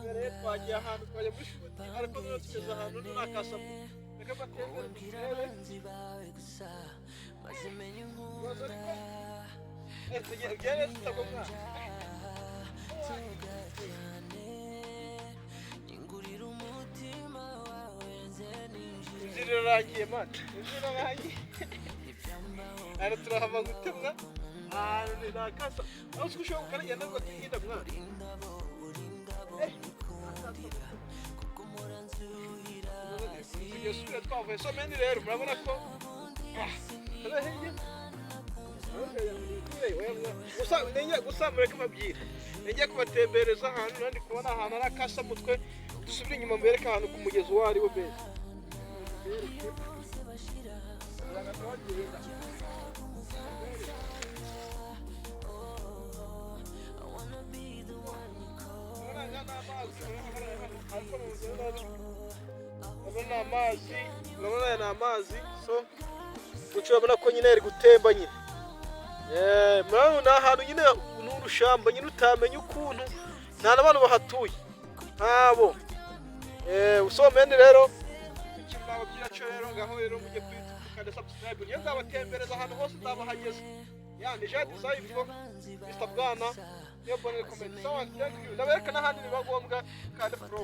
mbere twagiye ahantu twajya muri shuti ariko niyo tugeze ahantu nakasa reka batembere turebe tugere tutagomwa inzira irarangiye mata inzira irarangiye ara turahava gutemwa ni nakasa aho ushobora kukaragenda ngo tugenda mwana tugiye twavuye so meni rero murabona ko gusa mureke mabwira ngiye kubatembereza ahantu nandi kubona ahantu ari akasa mutwe dusubire inyuma mbereka ahantu ku mugezi wari wo mbere urabona ni amazi so urabona ko nyine ari gutemba nyine murabona ahantu nyine n'urushamba nyine utamenya ukuntu nta n'abantu bahatuye ntabo usomene rero ikintu nababwira cyo rero ngaho rero mujye kwitukana subscribe niyo nzabatembereza ahantu hose nzabahageze ni J.DESERE Mr. Bwana niyo bonne comment so ndabereka n'ahandi biba ngombwa kandi pro